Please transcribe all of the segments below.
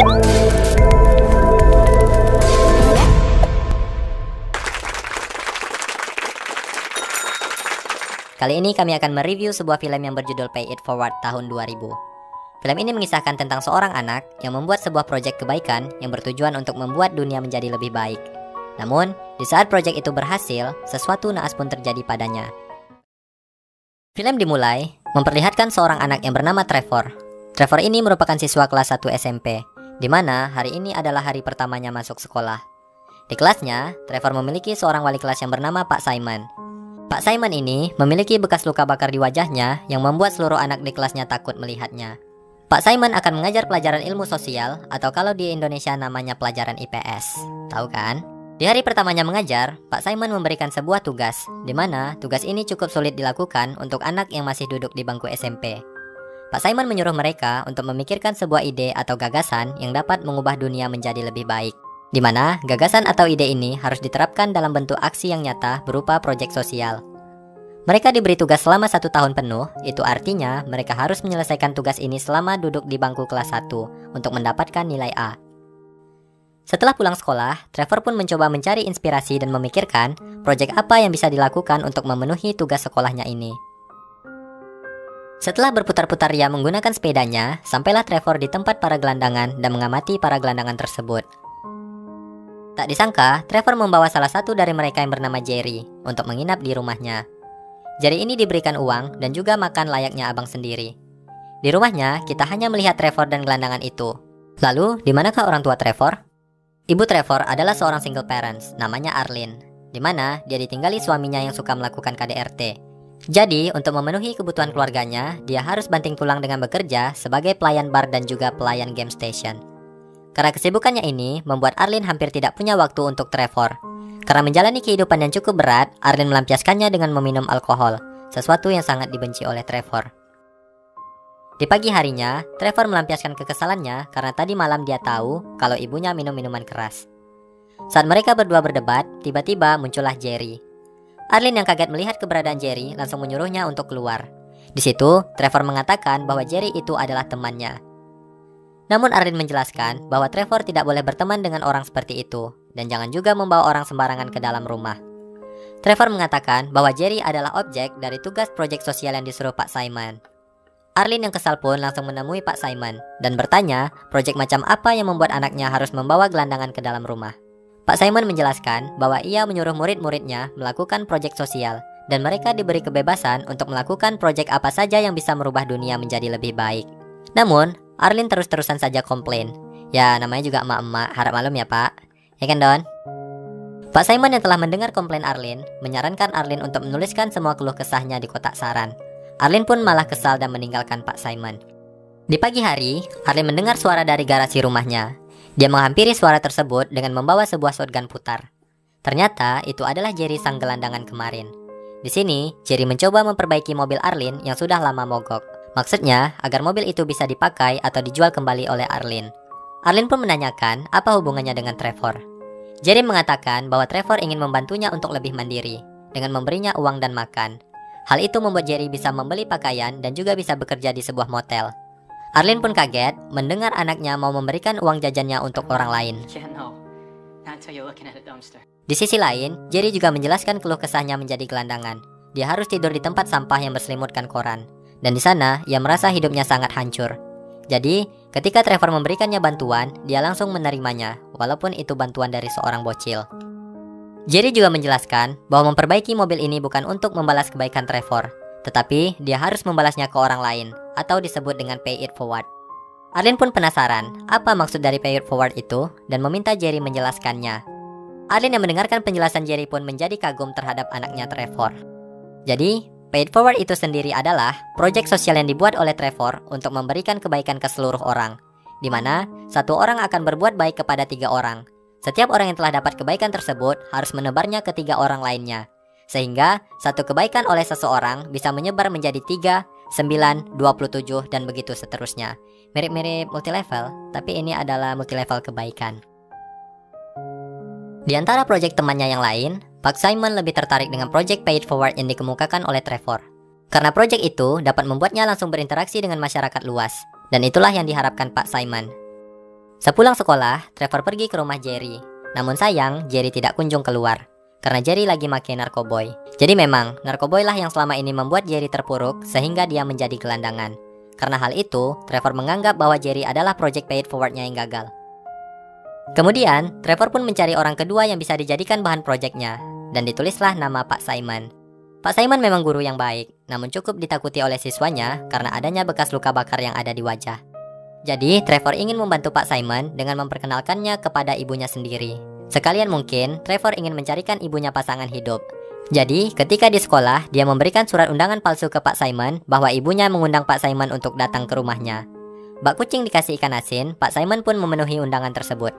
Kali ini kami akan mereview sebuah film yang berjudul Pay It Forward tahun 2000. Film ini mengisahkan tentang seorang anak yang membuat sebuah proyek kebaikan yang bertujuan untuk membuat dunia menjadi lebih baik. Namun, di saat proyek itu berhasil, sesuatu naas pun terjadi padanya. Film dimulai memperlihatkan seorang anak yang bernama Trevor. Trevor ini merupakan siswa kelas 1 SMP, di mana hari ini adalah hari pertamanya masuk sekolah. Di kelasnya, Trevor memiliki seorang wali kelas yang bernama Pak Simon. Pak Simon ini memiliki bekas luka bakar di wajahnya yang membuat seluruh anak di kelasnya takut melihatnya. Pak Simon akan mengajar pelajaran ilmu sosial atau kalau di Indonesia namanya pelajaran IPS. Tahu kan? Di hari pertamanya mengajar, Pak Simon memberikan sebuah tugas, di mana tugas ini cukup sulit dilakukan untuk anak yang masih duduk di bangku SMP. Pak Simon menyuruh mereka untuk memikirkan sebuah ide atau gagasan yang dapat mengubah dunia menjadi lebih baik. Di mana gagasan atau ide ini harus diterapkan dalam bentuk aksi yang nyata berupa proyek sosial. Mereka diberi tugas selama 1 tahun penuh, itu artinya mereka harus menyelesaikan tugas ini selama duduk di bangku kelas 1 untuk mendapatkan nilai A. Setelah pulang sekolah, Trevor pun mencoba mencari inspirasi dan memikirkan proyek apa yang bisa dilakukan untuk memenuhi tugas sekolahnya ini. Setelah berputar-putar ria menggunakan sepedanya, sampailah Trevor di tempat para gelandangan dan mengamati para gelandangan tersebut. Tak disangka, Trevor membawa salah satu dari mereka yang bernama Jerry untuk menginap di rumahnya. Jerry ini diberikan uang dan juga makan layaknya abang sendiri. Di rumahnya, kita hanya melihat Trevor dan gelandangan itu. Lalu, di manakah orang tua Trevor? Ibu Trevor adalah seorang single parents, namanya Arlene, di mana dia ditinggali suaminya yang suka melakukan KDRT. Jadi, untuk memenuhi kebutuhan keluarganya, dia harus banting tulang dengan bekerja sebagai pelayan bar dan juga pelayan game station. Karena kesibukannya ini, membuat Arlene hampir tidak punya waktu untuk Trevor. Karena menjalani kehidupan yang cukup berat, Arlene melampiaskannya dengan meminum alkohol, sesuatu yang sangat dibenci oleh Trevor. Di pagi harinya, Trevor melampiaskan kekesalannya karena tadi malam dia tahu kalau ibunya minum minuman keras. Saat mereka berdua berdebat, tiba-tiba muncullah Jerry. Arlene yang kaget melihat keberadaan Jerry langsung menyuruhnya untuk keluar. Di situ, Trevor mengatakan bahwa Jerry itu adalah temannya. Namun Arlene menjelaskan bahwa Trevor tidak boleh berteman dengan orang seperti itu, dan jangan juga membawa orang sembarangan ke dalam rumah. Trevor mengatakan bahwa Jerry adalah objek dari tugas proyek sosial yang disuruh Pak Simon. Arlene yang kesal pun langsung menemui Pak Simon, dan bertanya proyek macam apa yang membuat anaknya harus membawa gelandangan ke dalam rumah. Pak Simon menjelaskan bahwa ia menyuruh murid-muridnya melakukan proyek sosial, dan mereka diberi kebebasan untuk melakukan proyek apa saja yang bisa merubah dunia menjadi lebih baik. Namun, Arlene terus-terusan saja komplain. Ya, namanya juga emak-emak, harap maklum ya Pak. Ya kan Don? Pak Simon yang telah mendengar komplain Arlene, menyarankan Arlene untuk menuliskan semua keluh kesahnya di kotak saran. Arlene pun malah kesal dan meninggalkan Pak Simon. Di pagi hari, Arlene mendengar suara dari garasi rumahnya. Dia menghampiri suara tersebut dengan membawa sebuah shotgun putar. Ternyata itu adalah Jerry sang gelandangan kemarin. Di sini, Jerry mencoba memperbaiki mobil Arlene yang sudah lama mogok. Maksudnya, agar mobil itu bisa dipakai atau dijual kembali oleh Arlene. Arlene pun menanyakan apa hubungannya dengan Trevor. Jerry mengatakan bahwa Trevor ingin membantunya untuk lebih mandiri, dengan memberinya uang dan makan. Hal itu membuat Jerry bisa membeli pakaian dan juga bisa bekerja di sebuah motel. Arlene pun kaget mendengar anaknya mau memberikan uang jajannya untuk orang lain. Di sisi lain, Jerry juga menjelaskan keluh kesahnya menjadi gelandangan. Dia harus tidur di tempat sampah yang berselimutkan koran. Dan di sana, ia merasa hidupnya sangat hancur. Jadi, ketika Trevor memberikannya bantuan, dia langsung menerimanya, walaupun itu bantuan dari seorang bocil. Jerry juga menjelaskan bahwa memperbaiki mobil ini bukan untuk membalas kebaikan Trevor, tetapi dia harus membalasnya ke orang lain, atau disebut dengan pay it forward. Arlene pun penasaran, apa maksud dari pay it forward itu, dan meminta Jerry menjelaskannya. Arlene yang mendengarkan penjelasan Jerry pun menjadi kagum terhadap anaknya Trevor. Jadi, Pay It Forward itu sendiri adalah proyek sosial yang dibuat oleh Trevor untuk memberikan kebaikan ke seluruh orang, di mana satu orang akan berbuat baik kepada 3 orang. Setiap orang yang telah dapat kebaikan tersebut harus menebarnya ke 3 orang lainnya, sehingga satu kebaikan oleh seseorang bisa menyebar menjadi 3, 9, 27, dan begitu seterusnya. Mirip-mirip multilevel, tapi ini adalah multilevel kebaikan. Di antara proyek temannya yang lain, Pak Simon lebih tertarik dengan proyek Pay It Forward yang dikemukakan oleh Trevor. Karena proyek itu dapat membuatnya langsung berinteraksi dengan masyarakat luas, dan itulah yang diharapkan Pak Simon. Sepulang sekolah, Trevor pergi ke rumah Jerry. Namun sayang, Jerry tidak kunjung keluar. Karena Jerry lagi make narkoboy. Jadi memang, narkoboy lah yang selama ini membuat Jerry terpuruk sehingga dia menjadi gelandangan. Karena hal itu, Trevor menganggap bahwa Jerry adalah project pay it forward-nya yang gagal. Kemudian, Trevor pun mencari orang kedua yang bisa dijadikan bahan proyeknya. Dan ditulislah nama Pak Simon. Pak Simon memang guru yang baik, namun cukup ditakuti oleh siswanya karena adanya bekas luka bakar yang ada di wajah. Jadi, Trevor ingin membantu Pak Simon dengan memperkenalkannya kepada ibunya sendiri. Sekalian mungkin, Trevor ingin mencarikan ibunya pasangan hidup. Jadi, ketika di sekolah, dia memberikan surat undangan palsu ke Pak Simon bahwa ibunya mengundang Pak Simon untuk datang ke rumahnya. Bak kucing dikasih ikan asin, Pak Simon pun memenuhi undangan tersebut.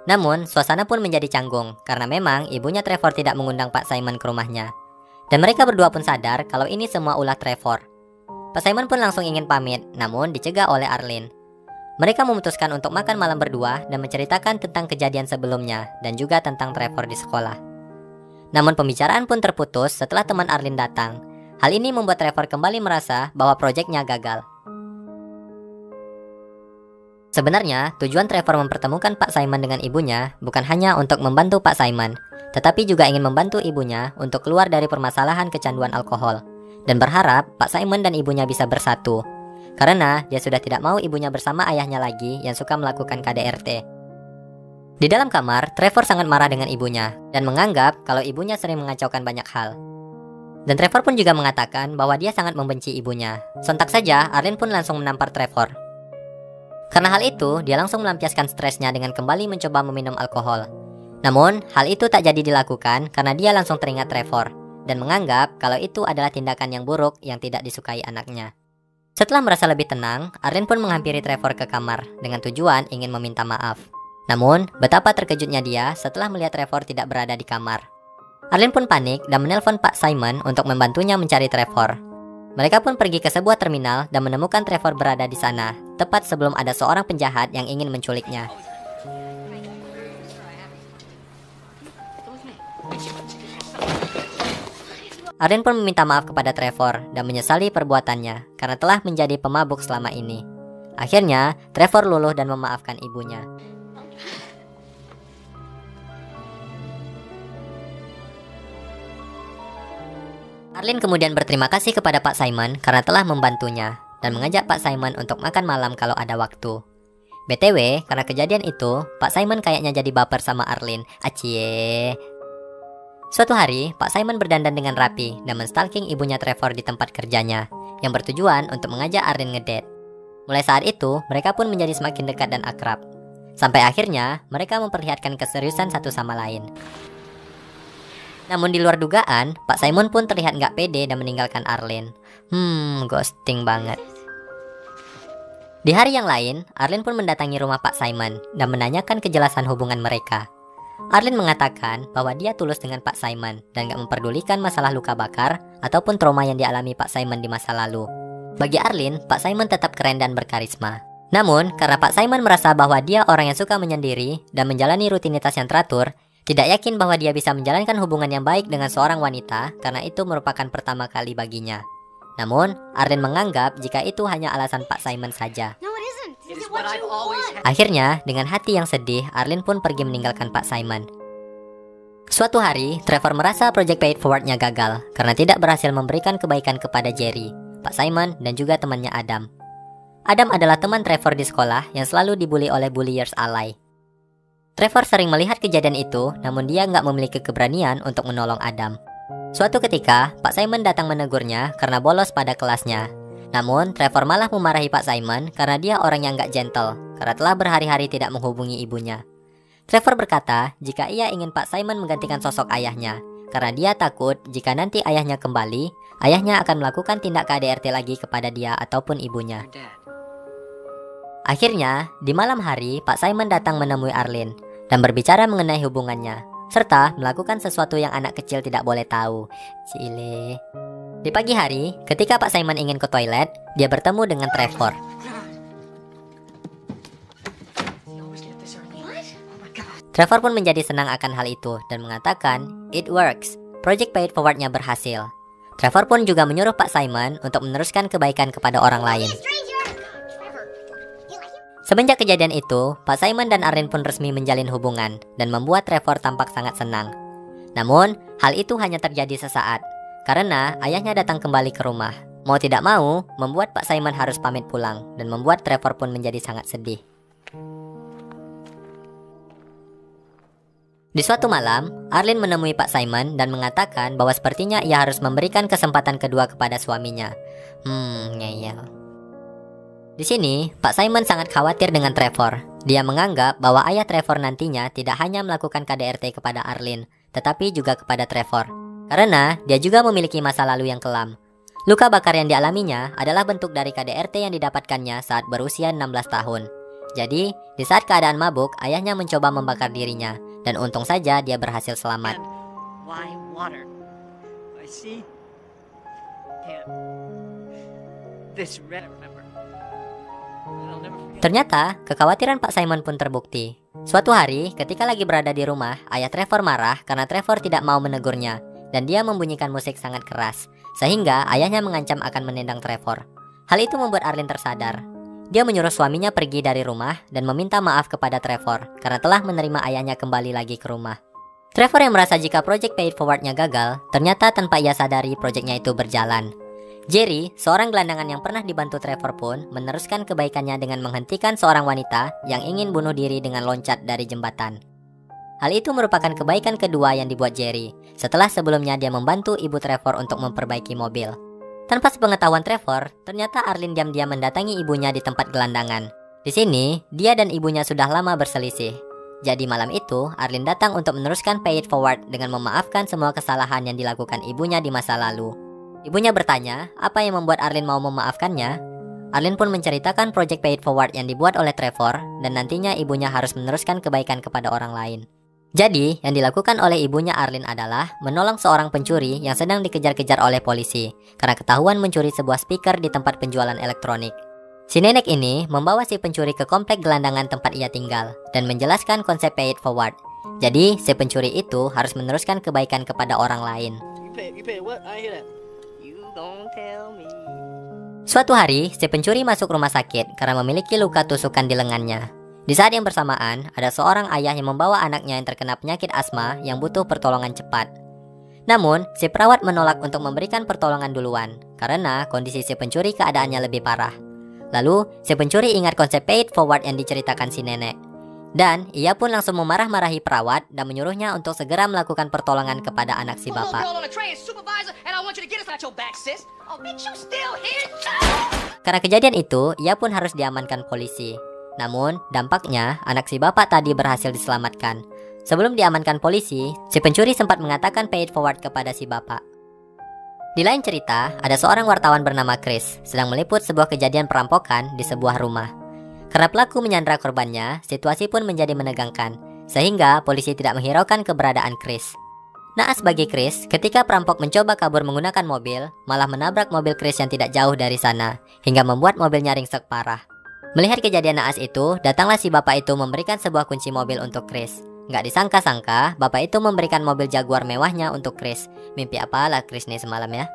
Namun, suasana pun menjadi canggung karena memang ibunya Trevor tidak mengundang Pak Simon ke rumahnya. Dan mereka berdua pun sadar kalau ini semua ulah Trevor. Pak Simon pun langsung ingin pamit, namun dicegah oleh Arlene. Mereka memutuskan untuk makan malam berdua dan menceritakan tentang kejadian sebelumnya dan juga tentang Trevor di sekolah. Namun pembicaraan pun terputus setelah teman Arlene datang. Hal ini membuat Trevor kembali merasa bahwa proyeknya gagal. Sebenarnya, tujuan Trevor mempertemukan Pak Simon dengan ibunya bukan hanya untuk membantu Pak Simon, tetapi juga ingin membantu ibunya untuk keluar dari permasalahan kecanduan alkohol. Dan berharap Pak Simon dan ibunya bisa bersatu. Karena dia sudah tidak mau ibunya bersama ayahnya lagi yang suka melakukan KDRT. Di dalam kamar, Trevor sangat marah dengan ibunya dan menganggap kalau ibunya sering mengacaukan banyak hal. Dan Trevor pun juga mengatakan bahwa dia sangat membenci ibunya. Sontak saja, Arlene pun langsung menampar Trevor. Karena hal itu, dia langsung melampiaskan stresnya dengan kembali mencoba meminum alkohol. Namun, hal itu tak jadi dilakukan karena dia langsung teringat Trevor dan menganggap kalau itu adalah tindakan yang buruk yang tidak disukai anaknya. Setelah merasa lebih tenang, Arlene pun menghampiri Trevor ke kamar dengan tujuan ingin meminta maaf. Namun, betapa terkejutnya dia setelah melihat Trevor tidak berada di kamar. Arlene pun panik dan menelpon Pak Simon untuk membantunya mencari Trevor. Mereka pun pergi ke sebuah terminal dan menemukan Trevor berada di sana, tepat sebelum ada seorang penjahat yang ingin menculiknya. Arlene pun meminta maaf kepada Trevor dan menyesali perbuatannya karena telah menjadi pemabuk selama ini. Akhirnya, Trevor luluh dan memaafkan ibunya. Arlene kemudian berterima kasih kepada Pak Simon karena telah membantunya dan mengajak Pak Simon untuk makan malam kalau ada waktu. BTW, karena kejadian itu, Pak Simon kayaknya jadi baper sama Arlene. Acie. Suatu hari, Pak Simon berdandan dengan rapi dan menstalking ibunya Trevor di tempat kerjanya, yang bertujuan untuk mengajak Arlene ngedate. Mulai saat itu, mereka pun menjadi semakin dekat dan akrab. Sampai akhirnya, mereka memperlihatkan keseriusan satu sama lain. Namun di luar dugaan, Pak Simon pun terlihat nggak pede dan meninggalkan Arlene. Ghosting banget. Di hari yang lain, Arlene pun mendatangi rumah Pak Simon dan menanyakan kejelasan hubungan mereka. Arlene mengatakan bahwa dia tulus dengan Pak Simon dan gak memperdulikan masalah luka bakar ataupun trauma yang dialami Pak Simon di masa lalu. Bagi Arlene, Pak Simon tetap keren dan berkarisma. Namun, karena Pak Simon merasa bahwa dia orang yang suka menyendiri dan menjalani rutinitas yang teratur, tidak yakin bahwa dia bisa menjalankan hubungan yang baik dengan seorang wanita karena itu merupakan pertama kali baginya. Namun, Arlene menganggap jika itu hanya alasan Pak Simon saja. Akhirnya, dengan hati yang sedih, Arlene pun pergi meninggalkan Pak Simon. Suatu hari, Trevor merasa project pay it forward-nya gagal karena tidak berhasil memberikan kebaikan kepada Jerry, Pak Simon, dan juga temannya Adam. Adam adalah teman Trevor di sekolah yang selalu dibully oleh bulliers alay. Trevor sering melihat kejadian itu, namun dia nggak memiliki keberanian untuk menolong Adam. Suatu ketika, Pak Simon datang menegurnya karena bolos pada kelasnya. Namun, Trevor malah memarahi Pak Simon karena dia orang yang gak gentle, karena telah berhari-hari tidak menghubungi ibunya. Trevor berkata jika ia ingin Pak Simon menggantikan sosok ayahnya, karena dia takut jika nanti ayahnya kembali, ayahnya akan melakukan tindak KDRT lagi kepada dia ataupun ibunya. Akhirnya, di malam hari, Pak Simon datang menemui Arlene dan berbicara mengenai hubungannya, serta melakukan sesuatu yang anak kecil tidak boleh tahu. Cile. Di pagi hari, ketika Pak Simon ingin ke toilet, dia bertemu dengan Trevor. Trevor pun menjadi senang akan hal itu dan mengatakan, "It works. Project pay it forward-nya berhasil." Trevor pun juga menyuruh Pak Simon untuk meneruskan kebaikan kepada orang lain. Semenjak kejadian itu, Pak Simon dan Arlene pun resmi menjalin hubungan dan membuat Trevor tampak sangat senang. Namun, hal itu hanya terjadi sesaat karena ayahnya datang kembali ke rumah. Mau tidak mau, membuat Pak Simon harus pamit pulang dan membuat Trevor pun menjadi sangat sedih. Di suatu malam, Arlene menemui Pak Simon dan mengatakan bahwa sepertinya ia harus memberikan kesempatan kedua kepada suaminya. Ngeyel. Di sini, Pak Simon sangat khawatir dengan Trevor. Dia menganggap bahwa ayah Trevor nantinya tidak hanya melakukan KDRT kepada Arlene, tetapi juga kepada Trevor. Karena dia juga memiliki masa lalu yang kelam. Luka bakar yang dialaminya adalah bentuk dari KDRT yang didapatkannya saat berusia 16 tahun. Jadi, di saat keadaan mabuk, ayahnya mencoba membakar dirinya. Dan untung saja dia berhasil selamat. Ternyata, kekhawatiran Pak Simon pun terbukti. Suatu hari, ketika lagi berada di rumah, ayah Trevor marah karena Trevor tidak mau menegurnya. Dan dia membunyikan musik sangat keras, sehingga ayahnya mengancam akan menendang Trevor. Hal itu membuat Arlene tersadar. Dia menyuruh suaminya pergi dari rumah dan meminta maaf kepada Trevor karena telah menerima ayahnya kembali lagi ke rumah. Trevor yang merasa jika project Pay It Forward-nya gagal, ternyata tanpa ia sadari projectnya itu berjalan. Jerry, seorang gelandangan yang pernah dibantu Trevor pun meneruskan kebaikannya dengan menghentikan seorang wanita yang ingin bunuh diri dengan loncat dari jembatan. Hal itu merupakan kebaikan kedua yang dibuat Jerry, setelah sebelumnya dia membantu ibu Trevor untuk memperbaiki mobil. Tanpa sepengetahuan Trevor, ternyata Arlene diam-diam mendatangi ibunya di tempat gelandangan. Di sini, dia dan ibunya sudah lama berselisih. Jadi malam itu, Arlene datang untuk meneruskan Pay It Forward dengan memaafkan semua kesalahan yang dilakukan ibunya di masa lalu. Ibunya bertanya, apa yang membuat Arlene mau memaafkannya? Arlene pun menceritakan project Pay It Forward yang dibuat oleh Trevor, dan nantinya ibunya harus meneruskan kebaikan kepada orang lain. Jadi, yang dilakukan oleh ibunya Arlene adalah menolong seorang pencuri yang sedang dikejar-kejar oleh polisi karena ketahuan mencuri sebuah speaker di tempat penjualan elektronik. Si nenek ini membawa si pencuri ke komplek gelandangan tempat ia tinggal dan menjelaskan konsep Pay It Forward. Jadi, si pencuri itu harus meneruskan kebaikan kepada orang lain. Suatu hari, si pencuri masuk rumah sakit karena memiliki luka tusukan di lengannya. Di saat yang bersamaan, ada seorang ayah yang membawa anaknya yang terkena penyakit asma yang butuh pertolongan cepat. Namun, si perawat menolak untuk memberikan pertolongan duluan, karena kondisi si pencuri keadaannya lebih parah. Lalu, si pencuri ingat konsep Pay It Forward yang diceritakan si nenek. Dan, ia pun langsung memarah-marahi perawat dan menyuruhnya untuk segera melakukan pertolongan kepada anak si bapak. Karena kejadian itu, ia pun harus diamankan polisi. Namun, dampaknya anak si bapak tadi berhasil diselamatkan. Sebelum diamankan polisi, si pencuri sempat mengatakan Pay It Forward kepada si bapak. Di lain cerita, ada seorang wartawan bernama Chris sedang meliput sebuah kejadian perampokan di sebuah rumah. Karena pelaku menyandra korbannya, situasi pun menjadi menegangkan, sehingga polisi tidak menghiraukan keberadaan Chris. Naas bagi Chris, ketika perampok mencoba kabur menggunakan mobil, malah menabrak mobil Chris yang tidak jauh dari sana, hingga membuat mobilnya ringsek parah. Melihat kejadian naas itu, datanglah si bapak itu memberikan sebuah kunci mobil untuk Chris. Nggak disangka-sangka, bapak itu memberikan mobil Jaguar mewahnya untuk Chris. Mimpi apalah Chris nih semalam ya.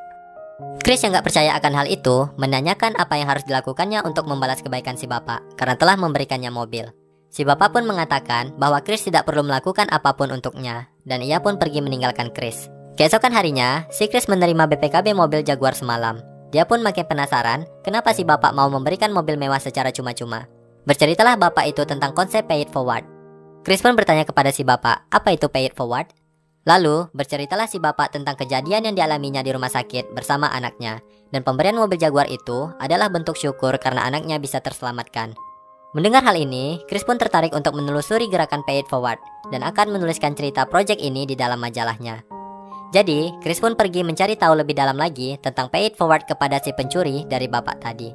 Chris yang nggak percaya akan hal itu, menanyakan apa yang harus dilakukannya untuk membalas kebaikan si bapak, karena telah memberikannya mobil. Si bapak pun mengatakan bahwa Chris tidak perlu melakukan apapun untuknya, dan ia pun pergi meninggalkan Chris. Keesokan harinya, si Chris menerima BPKB mobil Jaguar semalam. Dia pun makin penasaran, kenapa si bapak mau memberikan mobil mewah secara cuma-cuma. Berceritalah bapak itu tentang konsep Pay It Forward. Chris pun bertanya kepada si bapak, apa itu Pay It Forward? Lalu, berceritalah si bapak tentang kejadian yang dialaminya di rumah sakit bersama anaknya. Dan pemberian mobil Jaguar itu adalah bentuk syukur karena anaknya bisa terselamatkan. Mendengar hal ini, Chris pun tertarik untuk menelusuri gerakan Pay It Forward dan akan menuliskan cerita project ini di dalam majalahnya. Jadi, Chris pun pergi mencari tahu lebih dalam lagi tentang Pay It Forward kepada si pencuri dari bapak tadi.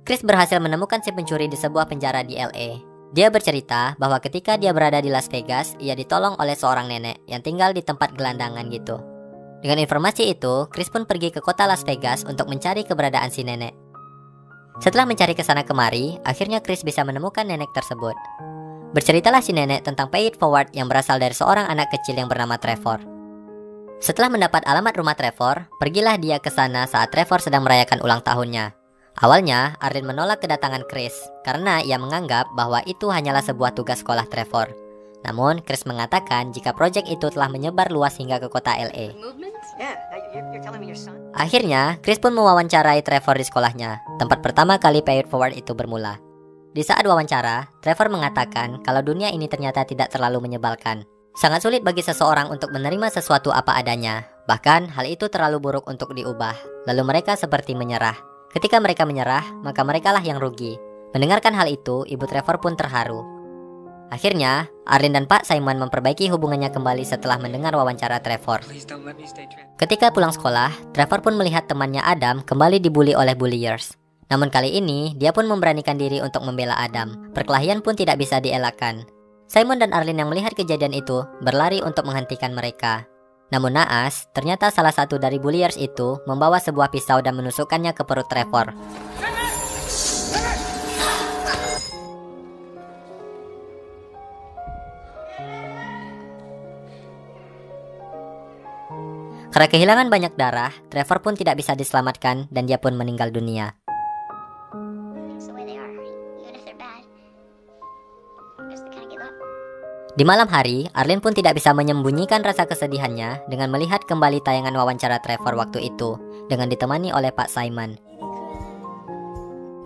Chris berhasil menemukan si pencuri di sebuah penjara di LA. Dia bercerita bahwa ketika dia berada di Las Vegas, ia ditolong oleh seorang nenek yang tinggal di tempat gelandangan gitu. Dengan informasi itu, Chris pun pergi ke kota Las Vegas untuk mencari keberadaan si nenek. Setelah mencari kesana kemari, akhirnya Chris bisa menemukan nenek tersebut. Berceritalah si nenek tentang Pay It Forward yang berasal dari seorang anak kecil yang bernama Trevor. Setelah mendapat alamat rumah Trevor, pergilah dia ke sana saat Trevor sedang merayakan ulang tahunnya. Awalnya, Arlene menolak kedatangan Chris karena ia menganggap bahwa itu hanyalah sebuah tugas sekolah Trevor. Namun, Chris mengatakan jika proyek itu telah menyebar luas hingga ke kota LA. Akhirnya, Chris pun mewawancarai Trevor di sekolahnya, tempat pertama kali Pay It Forward itu bermula. Di saat wawancara, Trevor mengatakan kalau dunia ini ternyata tidak terlalu menyebalkan. Sangat sulit bagi seseorang untuk menerima sesuatu apa adanya. Bahkan, hal itu terlalu buruk untuk diubah. Lalu mereka seperti menyerah. Ketika mereka menyerah, maka merekalah yang rugi. Mendengarkan hal itu, ibu Trevor pun terharu. Akhirnya, Arlene dan Pak Simon memperbaiki hubungannya kembali setelah mendengar wawancara Trevor. Ketika pulang sekolah, Trevor pun melihat temannya Adam kembali dibully oleh bulliers. Namun kali ini, dia pun memberanikan diri untuk membela Adam. Perkelahian pun tidak bisa dielakkan. Simon dan Arlene yang melihat kejadian itu berlari untuk menghentikan mereka. Namun naas, ternyata salah satu dari bulliers itu membawa sebuah pisau dan menusukkannya ke perut Trevor. Karena kehilangan banyak darah, Trevor pun tidak bisa diselamatkan dan dia pun meninggal dunia. Di malam hari, Arlene pun tidak bisa menyembunyikan rasa kesedihannya dengan melihat kembali tayangan wawancara Trevor waktu itu dengan ditemani oleh Pak Simon.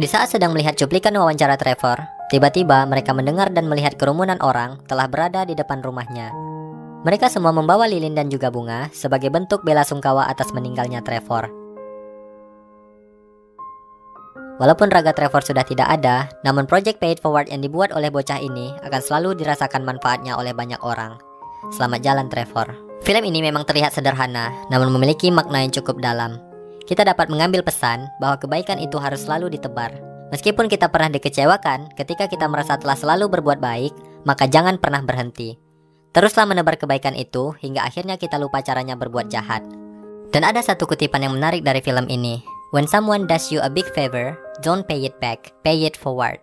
Di saat sedang melihat cuplikan wawancara Trevor, tiba-tiba mereka mendengar dan melihat kerumunan orang telah berada di depan rumahnya. Mereka semua membawa lilin dan juga bunga sebagai bentuk bela sungkawa atas meninggalnya Trevor. Walaupun raga Trevor sudah tidak ada, namun project Pay It Forward yang dibuat oleh bocah ini akan selalu dirasakan manfaatnya oleh banyak orang. Selamat jalan Trevor. Film ini memang terlihat sederhana, namun memiliki makna yang cukup dalam. Kita dapat mengambil pesan bahwa kebaikan itu harus selalu ditebar. Meskipun kita pernah dikecewakan ketika kita merasa telah selalu berbuat baik, maka jangan pernah berhenti. Teruslah menebar kebaikan itu hingga akhirnya kita lupa caranya berbuat jahat. Dan ada satu kutipan yang menarik dari film ini. When someone does you a big favor, don't pay it back, pay it forward.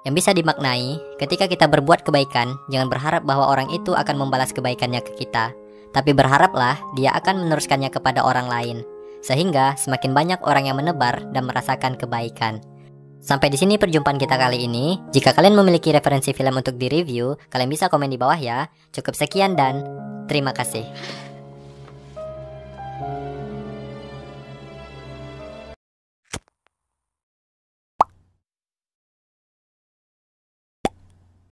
Yang bisa dimaknai, ketika kita berbuat kebaikan, jangan berharap bahwa orang itu akan membalas kebaikannya ke kita. Tapi berharaplah dia akan meneruskannya kepada orang lain. Sehingga semakin banyak orang yang menebar dan merasakan kebaikan. Sampai di sini perjumpaan kita kali ini. Jika kalian memiliki referensi film untuk direview, kalian bisa komen di bawah ya. Cukup sekian dan terima kasih.